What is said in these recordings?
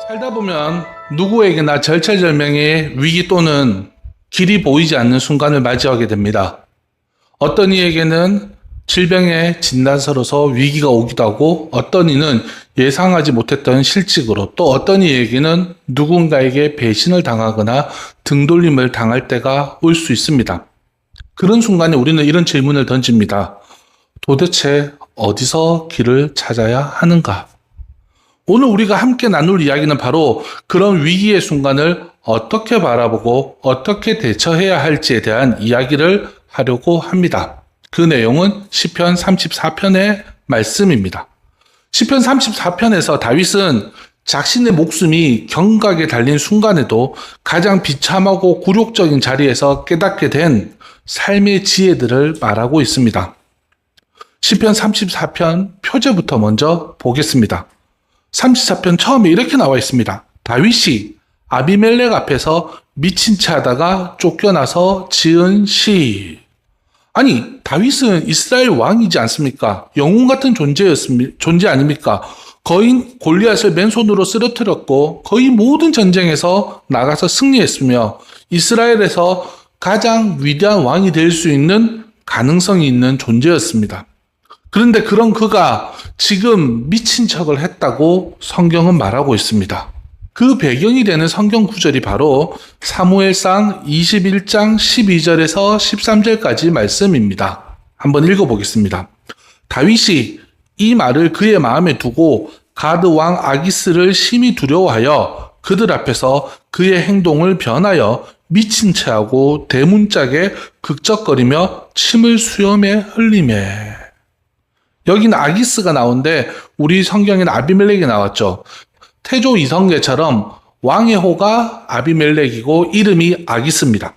살다 보면 누구에게나 절체절명의 위기 또는 길이 보이지 않는 순간을 맞이하게 됩니다. 어떤 이에게는 질병의 진단서로서 위기가 오기도 하고, 어떤 이는 예상하지 못했던 실직으로, 또 어떤 이에게는 누군가에게 배신을 당하거나 등돌림을 당할 때가 올 수 있습니다. 그런 순간에 우리는 이런 질문을 던집니다. 도대체 어디서 길을 찾아야 하는가? 오늘 우리가 함께 나눌 이야기는 바로 그런 위기의 순간을 어떻게 바라보고 어떻게 대처해야 할지에 대한 이야기를 하려고 합니다. 그 내용은 시편 34편의 말씀입니다. 시편 34편에서 다윗은 자신의 목숨이 경각에 달린 순간에도 가장 비참하고 굴욕적인 자리에서 깨닫게 된 삶의 지혜들을 말하고 있습니다. 시편 34편 표제부터 먼저 보겠습니다. 34편 처음에 이렇게 나와 있습니다. 다윗이 아비멜렉 앞에서 미친 채 하다가 쫓겨나서 지은 시. 아니, 다윗은 이스라엘 왕이지 않습니까? 영웅 같은 존재 아닙니까? 거인 골리앗을 맨손으로 쓰러뜨렸고 거의 모든 전쟁에서 나가서 승리했으며 이스라엘에서 가장 위대한 왕이 될 수 있는 가능성이 있는 존재였습니다. 그런데 그런 그가 지금 미친 척을 했다고 성경은 말하고 있습니다. 그 배경이 되는 성경 구절이 바로 사무엘상 21장 12절에서 13절까지 말씀입니다. 한번 읽어보겠습니다. 다윗이 이 말을 그의 마음에 두고 가드 왕 아기스를 심히 두려워하여 그들 앞에서 그의 행동을 변하여 미친 채하고 대문짝에 극적거리며 침을 수염에 흘리매. 여기는 아기스가 나오는데 우리 성경에는 아비멜렉이 나왔죠. 태조 이성계처럼 왕의 호가 아비멜렉이고 이름이 아기스입니다.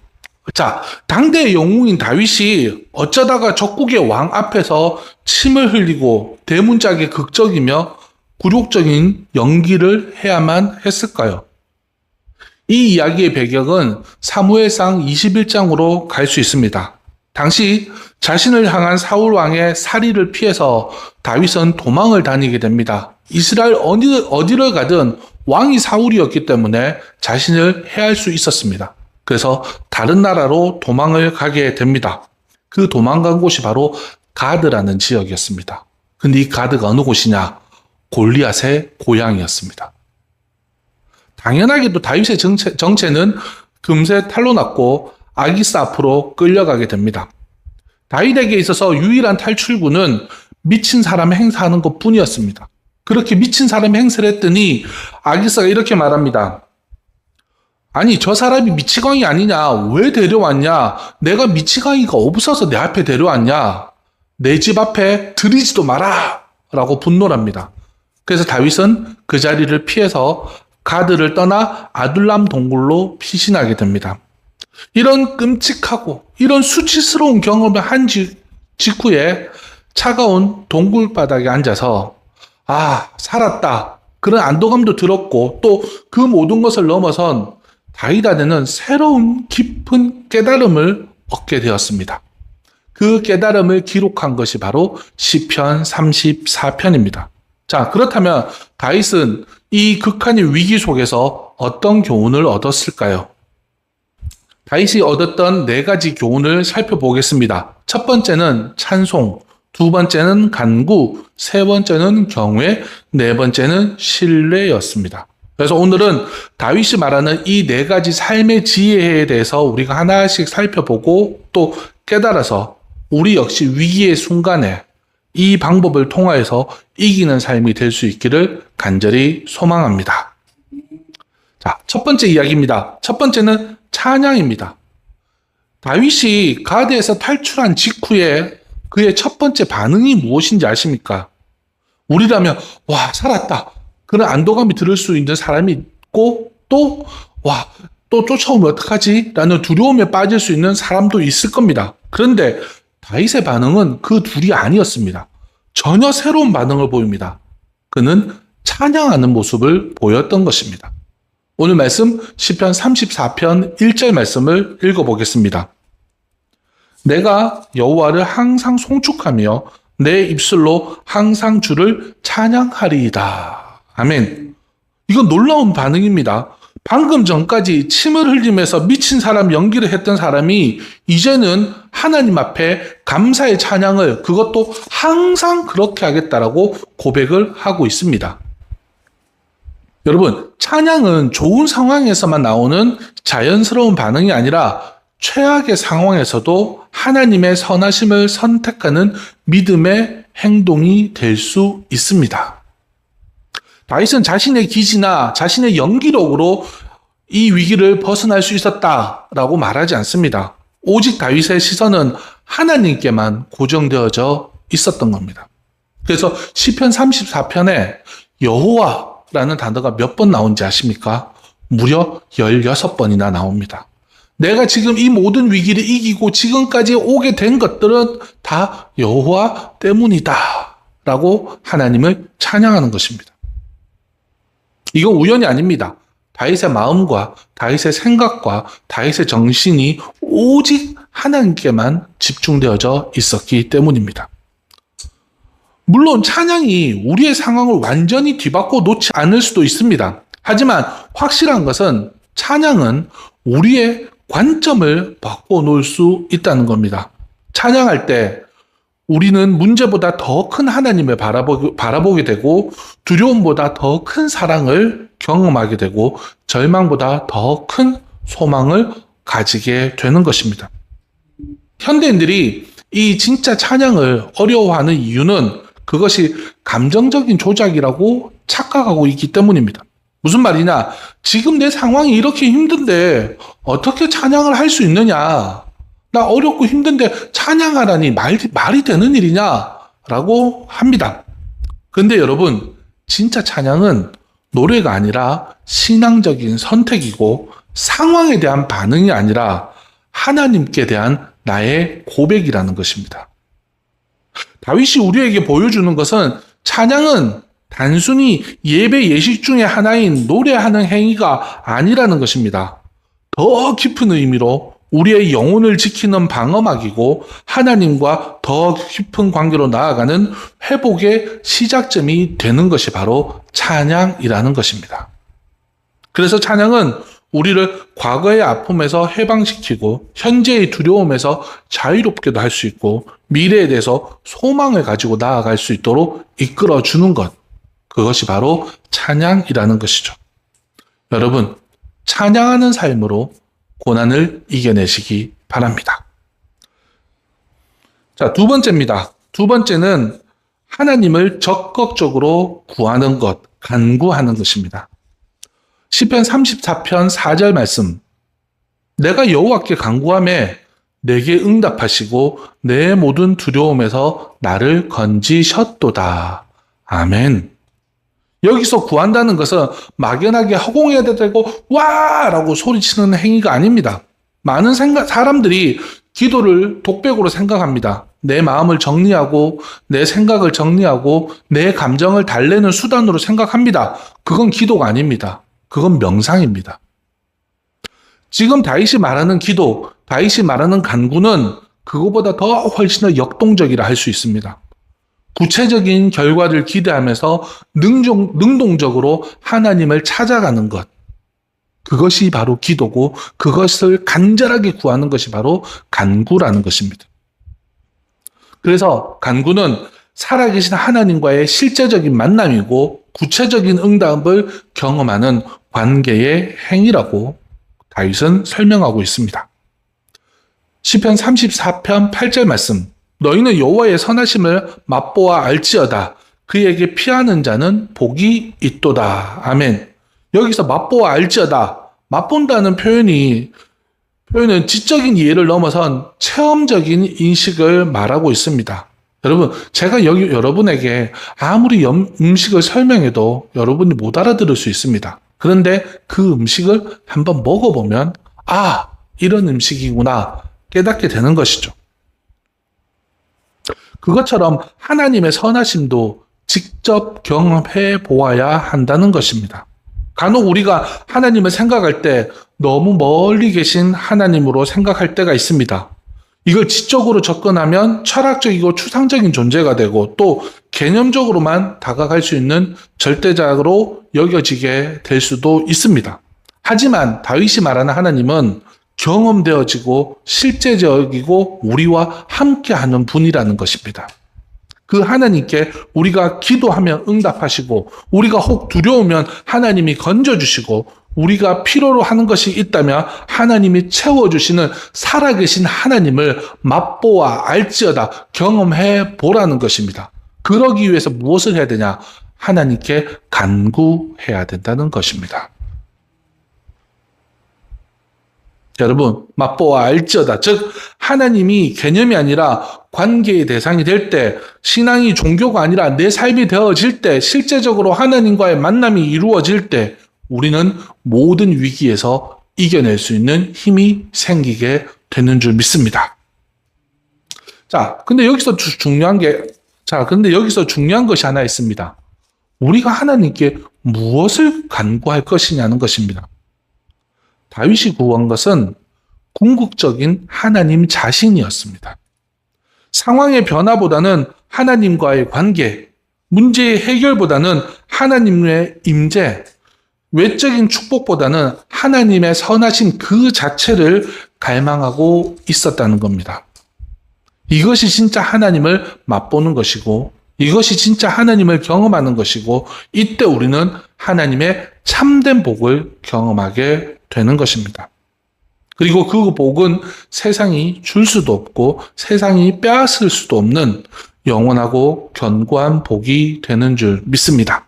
자, 당대의 영웅인 다윗이 어쩌다가 적국의 왕 앞에서 침을 흘리고 대문짝에 극적이며 굴욕적인 연기를 해야만 했을까요? 이 이야기의 배경은 사무엘상 21장으로 갈 수 있습니다. 당시 자신을 향한 사울 왕의 살이를 피해서 다윗은 도망을 다니게 됩니다. 이스라엘 어디를 가든 왕이 사울이었기 때문에 자신을 해할 수 있었습니다. 그래서 다른 나라로 도망을 가게 됩니다. 그 도망간 곳이 바로 가드라는 지역이었습니다. 근데 이 가드가 어느 곳이냐? 골리앗의 고향이었습니다. 당연하게도 다윗의 정체는 금세 탄로났고 아기스 앞으로 끌려가게 됩니다. 다윗에게 있어서 유일한 탈출구는 미친 사람의 행사하는 것 뿐이었습니다. 그렇게 미친 사람의 행세를 했더니 아기스가 이렇게 말합니다. 아니, 저 사람이 미치광이 아니냐? 왜 데려왔냐? 내가 미치광이가 없어서 내 앞에 데려왔냐? 내 집 앞에 들이지도 마라! 라고 분노합니다. 그래서 다윗은 그 자리를 피해서 가드를 떠나 아둘람 동굴로 피신하게 됩니다. 이런 끔찍하고 이런 수치스러운 경험을 한 직후에 차가운 동굴 바닥에 앉아서 살았다. 그런 안도감도 들었고 또 그 모든 것을 넘어선 다윗 안에는 새로운 깊은 깨달음을 얻게 되었습니다. 그 깨달음을 기록한 것이 바로 시편 34편입니다. 자, 그렇다면 다윗은 이 극한의 위기 속에서 어떤 교훈을 얻었을까요? 다윗이 얻었던 4가지 교훈을 살펴보겠습니다. 첫 번째는 찬송, 두 번째는 간구, 세 번째는 경외, 네 번째는 신뢰였습니다. 그래서 오늘은 다윗이 말하는 이 4가지 삶의 지혜에 대해서 우리가 하나씩 살펴보고 또 깨달아서 우리 역시 위기의 순간에 이 방법을 통하여서 이기는 삶이 될 수 있기를 간절히 소망합니다. 자, 첫 번째 이야기입니다. 첫 번째는 찬양입니다. 다윗이 가드에서 탈출한 직후에 그의 첫 번째 반응이 무엇인지 아십니까? 우리라면 살았다. 그런 안도감이 들을 수 있는 사람이 있고 또 쫓아오면 어떡하지? 라는 두려움에 빠질 수 있는 사람도 있을 겁니다. 그런데 다윗의 반응은 그 둘이 아니었습니다. 전혀 새로운 반응을 보입니다. 그는 찬양하는 모습을 보였던 것입니다. 오늘 말씀 시편 34편 1절 말씀을 읽어보겠습니다. 내가 여호와를 항상 송축하며 내 입술로 항상 주를 찬양하리이다. 아멘. 이건 놀라운 반응입니다. 방금 전까지 침을 흘리면서 미친 사람 연기를 했던 사람이 이제는 하나님 앞에 감사의 찬양을, 그것도 항상 그렇게 하겠다라고 고백을 하고 있습니다. 여러분, 찬양은 좋은 상황에서만 나오는 자연스러운 반응이 아니라 최악의 상황에서도 하나님의 선하심을 선택하는 믿음의 행동이 될 수 있습니다. 다윗은 자신의 기지나 자신의 연기력으로 이 위기를 벗어날 수 있었다라고 말하지 않습니다. 오직 다윗의 시선은 하나님께만 고정되어져 있었던 겁니다. 그래서 시편 34편에 여호와라는 단어가 몇 번 나온지 아십니까? 무려 16번이나 나옵니다. 내가 지금 이 모든 위기를 이기고 지금까지 오게 된 것들은 다 여호와 때문이다 라고 하나님을 찬양하는 것입니다. 이건 우연이 아닙니다. 다윗의 마음과 다윗의 생각과 다윗의 정신이 오직 하나님께만 집중되어져 있었기 때문입니다. 물론 찬양이 우리의 상황을 완전히 뒤바꿔 놓지 않을 수도 있습니다. 하지만 확실한 것은 찬양은 우리의 관점을 바꿔놓을 수 있다는 겁니다. 찬양할 때 우리는 문제보다 더 큰 하나님을 바라보게 되고 두려움보다 더 큰 사랑을 경험하게 되고 절망보다 더 큰 소망을 가지게 되는 것입니다. 현대인들이 이 진짜 찬양을 어려워하는 이유는 그것이 감정적인 조작이라고 착각하고 있기 때문입니다. 무슨 말이냐? 지금 내 상황이 이렇게 힘든데 어떻게 찬양을 할 수 있느냐? 나 어렵고 힘든데 찬양하라니 말이 되는 일이냐? 라고 합니다. 근데 여러분, 진짜 찬양은 노래가 아니라 신앙적인 선택이고 상황에 대한 반응이 아니라 하나님께 대한 나의 고백이라는 것입니다. 다윗이 우리에게 보여주는 것은 찬양은 단순히 예배 예식 중에 하나인 노래하는 행위가 아니라는 것입니다. 더 깊은 의미로 우리의 영혼을 지키는 방어막이고 하나님과 더 깊은 관계로 나아가는 회복의 시작점이 되는 것이 바로 찬양이라는 것입니다. 그래서 찬양은 우리를 과거의 아픔에서 해방시키고 현재의 두려움에서 자유롭게도 할 수 있고 미래에 대해서 소망을 가지고 나아갈 수 있도록 이끌어주는 것, 그것이 바로 찬양이라는 것이죠. 여러분, 찬양하는 삶으로 고난을 이겨내시기 바랍니다. 자, 두 번째입니다. 두 번째는 하나님을 적극적으로 구하는 것, 간구하는 것입니다. 시편 34편 4절 말씀. 내가 여호와께 간구하매 내게 응답하시고 내 모든 두려움에서 나를 건지셨도다. 아멘. 여기서 구한다는 것은 막연하게 허공에다 대고 와! 라고 소리치는 행위가 아닙니다. 많은 사람들이 기도를 독백으로 생각합니다. 내 마음을 정리하고 내 생각을 정리하고 내 감정을 달래는 수단으로 생각합니다. 그건 기도가 아닙니다. 그건 명상입니다. 지금 다윗이 말하는 기도, 다윗이 말하는 간구는 그거보다 더 훨씬 더 역동적이라 할 수 있습니다. 구체적인 결과를 기대하면서 능동적으로 하나님을 찾아가는 것. 그것이 바로 기도고 그것을 간절하게 구하는 것이 바로 간구라는 것입니다. 그래서 간구는 살아계신 하나님과의 실제적인 만남이고 구체적인 응답을 경험하는 관계의 행위라고 다윗은 설명하고 있습니다. 시편 34편 8절 말씀. 너희는 여호와의 선하심을 맛보아 알지어다. 그에게 피하는 자는 복이 있도다. 아멘. 여기서 맛보아 알지어다. 맛본다는 표현은 지적인 이해를 넘어선 체험적인 인식을 말하고 있습니다. 여러분, 제가 여기 여러분에게 아무리 음식을 설명해도 여러분이 못 알아들을 수 있습니다. 그런데 그 음식을 한번 먹어보면 아, 이런 음식이구나 깨닫게 되는 것이죠. 그것처럼 하나님의 선하심도 직접 경험해 보아야 한다는 것입니다. 간혹 우리가 하나님을 생각할 때 너무 멀리 계신 하나님으로 생각할 때가 있습니다. 이걸 지적으로 접근하면 철학적이고 추상적인 존재가 되고 또 개념적으로만 다가갈 수 있는 절대자로 여겨지게 될 수도 있습니다. 하지만 다윗이 말하는 하나님은 경험되어지고 실제적이고 우리와 함께하는 분이라는 것입니다. 그 하나님께 우리가 기도하면 응답하시고 우리가 혹 두려우면 하나님이 건져주시고 우리가 필요로 하는 것이 있다면 하나님이 채워주시는 살아계신 하나님을 맛보아 알지어다 경험해 보라는 것입니다. 그러기 위해서 무엇을 해야 되냐? 하나님께 간구해야 된다는 것입니다. 여러분, 맛보아 알지어다. 즉 하나님이 개념이 아니라 관계의 대상이 될 때, 신앙이 종교가 아니라 내 삶이 되어질 때, 실제적으로 하나님과의 만남이 이루어질 때 우리는 모든 위기에서 이겨낼 수 있는 힘이 생기게 되는 줄 믿습니다. 근데 여기서 중요한 것이 하나 있습니다. 우리가 하나님께 무엇을 간구할 것이냐는 것입니다. 다윗이 구한 것은 궁극적인 하나님 자신이었습니다. 상황의 변화보다는 하나님과의 관계, 문제의 해결보다는 하나님의 임재, 외적인 축복보다는 하나님의 선하신 그 자체를 갈망하고 있었다는 겁니다. 이것이 진짜 하나님을 맛보는 것이고 이것이 진짜 하나님을 경험하는 것이고 이때 우리는 하나님의 참된 복을 경험하게 되는 것입니다. 그리고 그 복은 세상이 줄 수도 없고 세상이 빼앗을 수도 없는 영원하고 견고한 복이 되는 줄 믿습니다.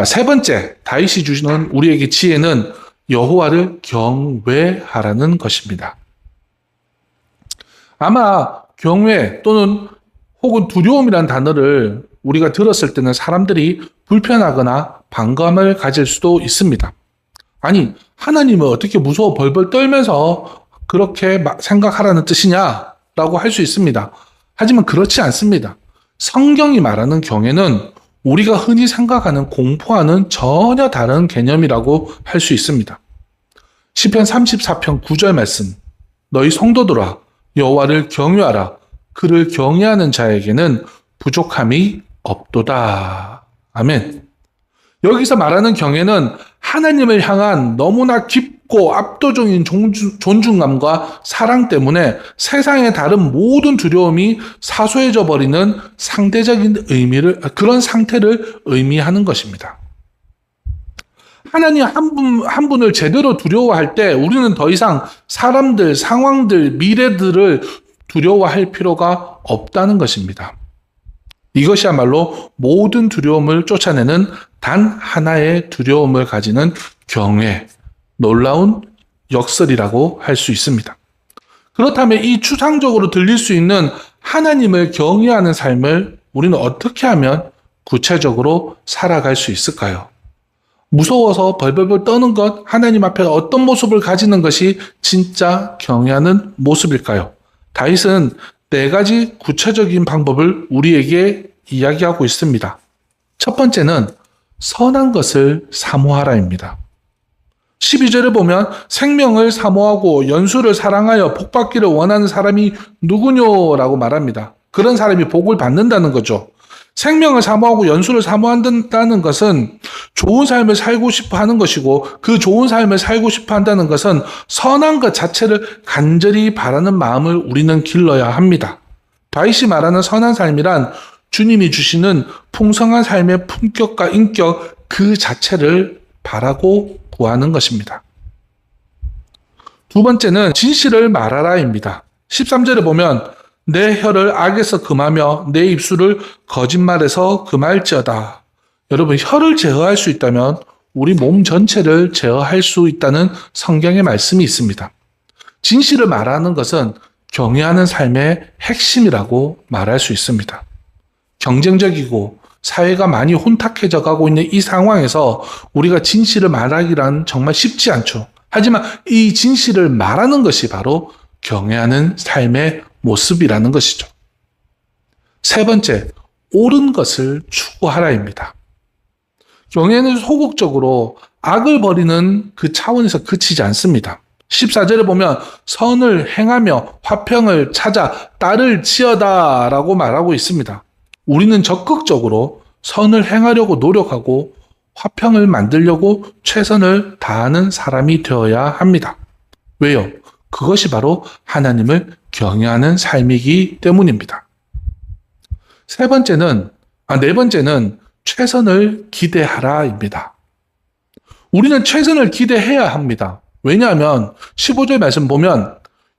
세 번째, 다윗이 주시는 우리에게 지혜는 여호와를 경외하라는 것입니다. 아마 경외 또는 혹은 두려움이라는 단어를 우리가 들었을 때는 사람들이 불편하거나 반감을 가질 수도 있습니다. 아니, 하나님을 어떻게 무서워 벌벌 떨면서 그렇게 생각하라는 뜻이냐라고 할 수 있습니다. 하지만 그렇지 않습니다. 성경이 말하는 경외는 우리가 흔히 생각하는 공포와는 전혀 다른 개념이라고 할 수 있습니다. 시편 34편 9절 말씀, 너희 성도들아 여호와를 경외하라. 그를 경외하는 자에게는 부족함이 없도다. 아멘. 여기서 말하는 경외는 하나님을 향한 너무나 깊고 압도적인 존중감과 사랑 때문에 세상의 다른 모든 두려움이 사소해져 버리는 상대적인 그런 상태를 의미하는 것입니다. 하나님 한 분을 제대로 두려워할 때 우리는 더 이상 사람들, 상황들, 미래들을 두려워할 필요가 없다는 것입니다. 이것이야말로 모든 두려움을 쫓아내는 단 하나의 두려움을 가지는 경외, 놀라운 역설이라고 할 수 있습니다. 그렇다면 이 추상적으로 들릴 수 있는 하나님을 경외하는 삶을 우리는 어떻게 하면 구체적으로 살아갈 수 있을까요? 무서워서 벌벌벌 떠는 것, 하나님 앞에 어떤 모습을 가지는 것이 진짜 경외하는 모습일까요? 다윗은 4가지 구체적인 방법을 우리에게 이야기하고 있습니다. 첫 번째는 선한 것을 사모하라입니다. 12절에 보면 생명을 사모하고 연수를 사랑하여 복받기를 원하는 사람이 누구뇨라고 말합니다. 그런 사람이 복을 받는다는 거죠. 생명을 사모하고 연수를 사모한다는 것은 좋은 삶을 살고 싶어 하는 것이고 그 좋은 삶을 살고 싶어 한다는 것은 선한 것 자체를 간절히 바라는 마음을 우리는 길러야 합니다. 다윗이 말하는 선한 삶이란 주님이 주시는 풍성한 삶의 품격과 인격 그 자체를 바라고 구하는 것입니다. 두 번째는 진실을 말하라입니다. 13절에 보면 내 혀를 악에서 금하며 내 입술을 거짓말에서 금할지어다. 여러분, 혀를 제어할 수 있다면 우리 몸 전체를 제어할 수 있다는 성경의 말씀이 있습니다. 진실을 말하는 것은 경외하는 삶의 핵심이라고 말할 수 있습니다. 경쟁적이고 사회가 많이 혼탁해져 가고 있는 이 상황에서 우리가 진실을 말하기란 정말 쉽지 않죠. 하지만 이 진실을 말하는 것이 바로 경외하는 삶의 모습이라는 것이죠. 세 번째, 옳은 것을 추구하라입니다. 경외는 소극적으로 악을 버리는 그 차원에서 그치지 않습니다. 14절에 보면 선을 행하며 화평을 찾아 딸을 지어다 라고 말하고 있습니다. 우리는 적극적으로 선을 행하려고 노력하고 화평을 만들려고 최선을 다하는 사람이 되어야 합니다. 왜요? 그것이 바로 하나님을 경외하는 삶이기 때문입니다. 네 번째는 최선을 기대하라입니다. 우리는 최선을 기대해야 합니다. 왜냐하면 15절 말씀 보면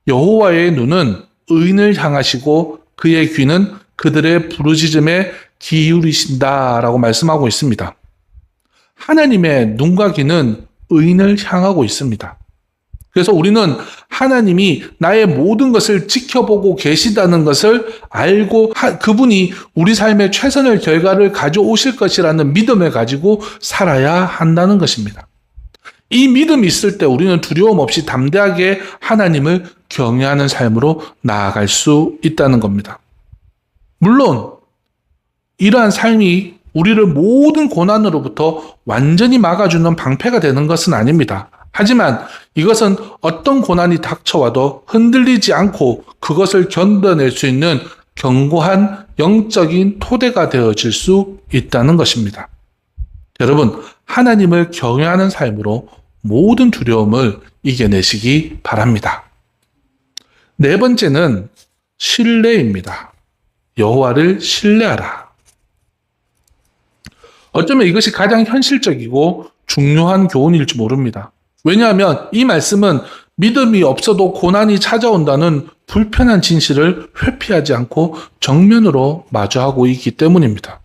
여호와의 눈은 의인을 향하시고 그의 귀는 그들의 부르짖음에 기울이신다라고 말씀하고 있습니다. 하나님의 눈과 귀는 의인을 향하고 있습니다. 그래서 우리는 하나님이 나의 모든 것을 지켜보고 계시다는 것을 알고 그분이 우리 삶에 최선의 결과를 가져오실 것이라는 믿음을 가지고 살아야 한다는 것입니다. 이 믿음이 있을 때 우리는 두려움 없이 담대하게 하나님을 경외하는 삶으로 나아갈 수 있다는 겁니다. 물론 이러한 삶이 우리를 모든 고난으로부터 완전히 막아주는 방패가 되는 것은 아닙니다. 하지만 이것은 어떤 고난이 닥쳐와도 흔들리지 않고 그것을 견뎌낼 수 있는 견고한 영적인 토대가 되어질 수 있다는 것입니다. 여러분, 하나님을 경외하는 삶으로 모든 두려움을 이겨내시기 바랍니다. 네 번째는 신뢰입니다. 여호와를 신뢰하라. 어쩌면 이것이 가장 현실적이고 중요한 교훈일지 모릅니다. 왜냐하면 이 말씀은 믿음이 없어도 고난이 찾아온다는 불편한 진실을 회피하지 않고 정면으로 마주하고 있기 때문입니다.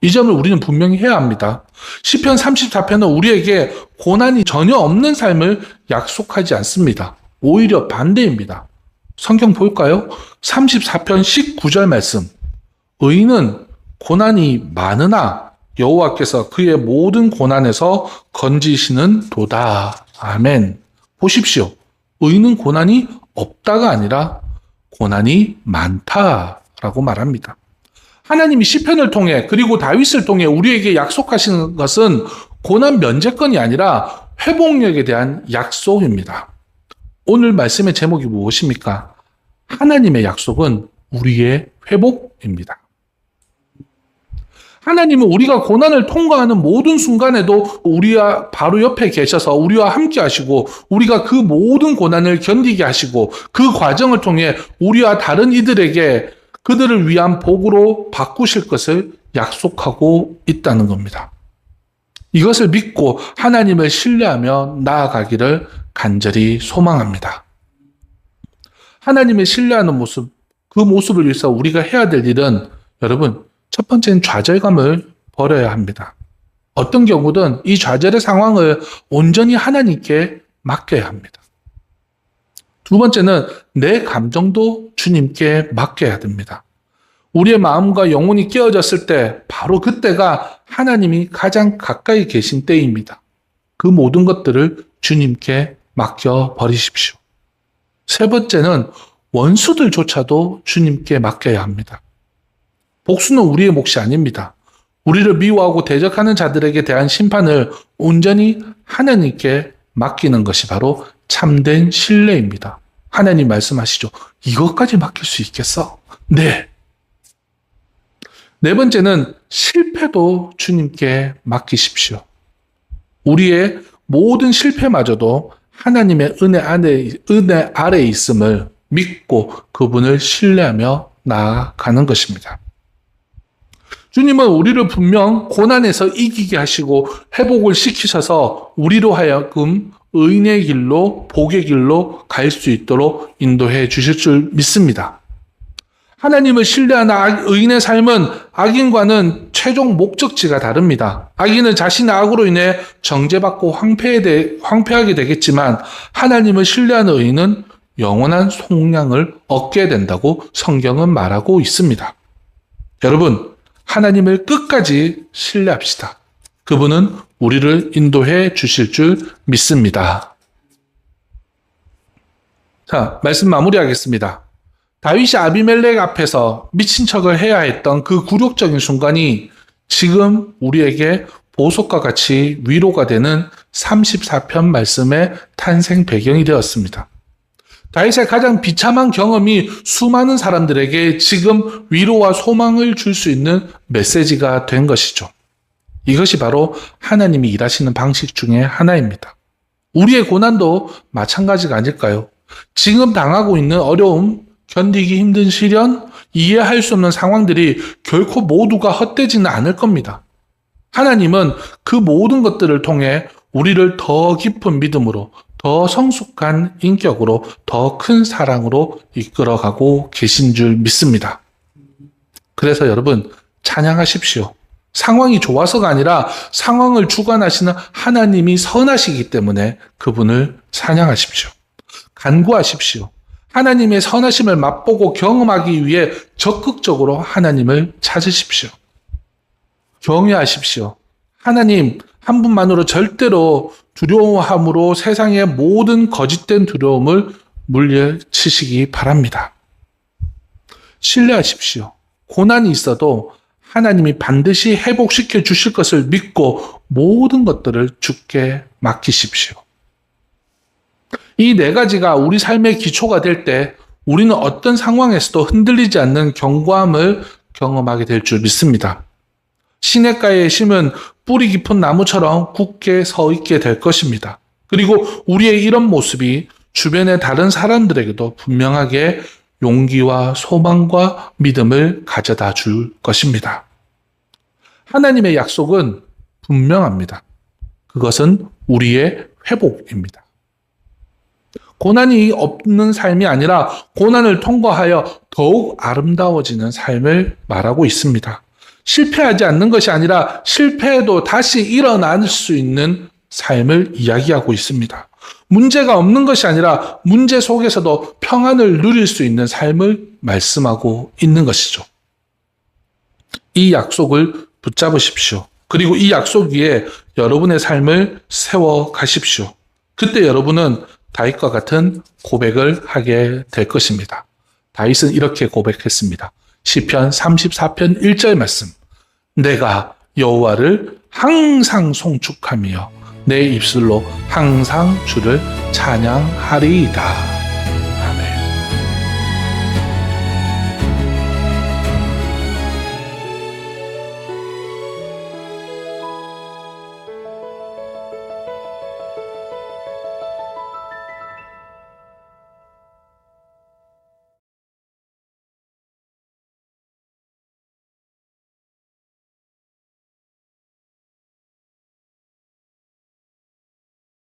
이 점을 우리는 분명히 해야 합니다. 시편 34편은 우리에게 고난이 전혀 없는 삶을 약속하지 않습니다. 오히려 반대입니다. 성경 볼까요? 34편 19절 말씀. 의인은 고난이 많으나 여호와께서 그의 모든 고난에서 건지시는 도다. 아멘. 보십시오. 의인은 고난이 없다가 아니라 고난이 많다라고 말합니다. 하나님이 시편을 통해 그리고 다윗을 통해 우리에게 약속하시는 것은 고난 면제권이 아니라 회복력에 대한 약속입니다. 오늘 말씀의 제목이 무엇입니까? 하나님의 약속은 우리의 회복입니다. 하나님은 우리가 고난을 통과하는 모든 순간에도 우리와 바로 옆에 계셔서 우리와 함께 하시고 우리가 그 모든 고난을 견디게 하시고 그 과정을 통해 우리와 다른 이들에게 그들을 위한 복으로 바꾸실 것을 약속하고 있다는 겁니다. 이것을 믿고 하나님을 신뢰하며 나아가기를 간절히 소망합니다. 하나님을 신뢰하는 모습, 그 모습을 위해서 우리가 해야 될 일은 여러분, 첫 번째는 좌절감을 버려야 합니다. 어떤 경우든 이 좌절의 상황을 온전히 하나님께 맡겨야 합니다. 두 번째는 내 감정도 주님께 맡겨야 됩니다. 우리의 마음과 영혼이 깨어졌을 때 바로 그때가 하나님이 가장 가까이 계신 때입니다. 그 모든 것들을 주님께 맡겨버리십시오. 세 번째는 원수들조차도 주님께 맡겨야 합니다. 복수는 우리의 몫이 아닙니다. 우리를 미워하고 대적하는 자들에게 대한 심판을 온전히 하나님께 맡기는 것이 바로 참된 신뢰입니다. 하나님 말씀하시죠. 이것까지 맡길 수 있겠어? 네. 네 번째는 실패도 주님께 맡기십시오. 우리의 모든 실패마저도 하나님의 은혜 아래에 있음을 믿고 그분을 신뢰하며 나아가는 것입니다. 주님은 우리를 분명 고난에서 이기게 하시고 회복을 시키셔서 우리로 하여금 의인의 길로 복의 길로 갈 수 있도록 인도해 주실 줄 믿습니다. 하나님을 신뢰하는 의인의 삶은 악인과는 최종 목적지가 다릅니다. 악인은 자신의 악으로 인해 정죄받고 황폐하게 되겠지만 하나님을 신뢰하는 의인은 영원한 속량을 얻게 된다고 성경은 말하고 있습니다. 여러분, 하나님을 끝까지 신뢰합시다. 그분은 우리를 인도해 주실 줄 믿습니다. 자, 말씀 마무리하겠습니다. 다윗이 아비멜렉 앞에서 미친 척을 해야 했던 그 굴욕적인 순간이 지금 우리에게 보석과 같이 위로가 되는 34편 말씀의 탄생 배경이 되었습니다. 다윗의 가장 비참한 경험이 수많은 사람들에게 지금 위로와 소망을 줄 수 있는 메시지가 된 것이죠. 이것이 바로 하나님이 일하시는 방식 중에 하나입니다. 우리의 고난도 마찬가지가 아닐까요? 지금 당하고 있는 어려움, 견디기 힘든 시련, 이해할 수 없는 상황들이 결코 모두가 헛되지는 않을 겁니다. 하나님은 그 모든 것들을 통해 우리를 더 깊은 믿음으로, 더 성숙한 인격으로, 더 큰 사랑으로 이끌어가고 계신 줄 믿습니다. 그래서 여러분, 찬양하십시오. 상황이 좋아서가 아니라 상황을 주관하시는 하나님이 선하시기 때문에 그분을 찬양하십시오. 간구하십시오. 하나님의 선하심을 맛보고 경험하기 위해 적극적으로 하나님을 찾으십시오. 경외하십시오. 하나님 한 분만으로 절대로 두려워함으로 세상의 모든 거짓된 두려움을 물리치시기 바랍니다. 신뢰하십시오. 고난이 있어도 하나님이 반드시 회복시켜 주실 것을 믿고 모든 것들을 주께 맡기십시오. 이 네 가지가 우리 삶의 기초가 될 때 우리는 어떤 상황에서도 흔들리지 않는 견고함을 경험하게 될 줄 믿습니다. 시냇가에 심은 뿌리 깊은 나무처럼 굳게 서 있게 될 것입니다. 그리고 우리의 이런 모습이 주변의 다른 사람들에게도 분명하게 용기와 소망과 믿음을 가져다 줄 것입니다. 하나님의 약속은 분명합니다. 그것은 우리의 회복입니다. 고난이 없는 삶이 아니라 고난을 통과하여 더욱 아름다워지는 삶을 말하고 있습니다. 실패하지 않는 것이 아니라 실패해도 다시 일어날 수 있는 삶을 이야기하고 있습니다. 문제가 없는 것이 아니라 문제 속에서도 평안을 누릴 수 있는 삶을 말씀하고 있는 것이죠. 이 약속을 붙잡으십시오. 그리고 이 약속 위에 여러분의 삶을 세워 가십시오. 그때 여러분은 다윗과 같은 고백을 하게 될 것입니다. 다윗은 이렇게 고백했습니다. 시편 34편 1절 말씀. 내가 여호와를 항상 송축하며 내 입술로 항상 주를 찬양하리이다.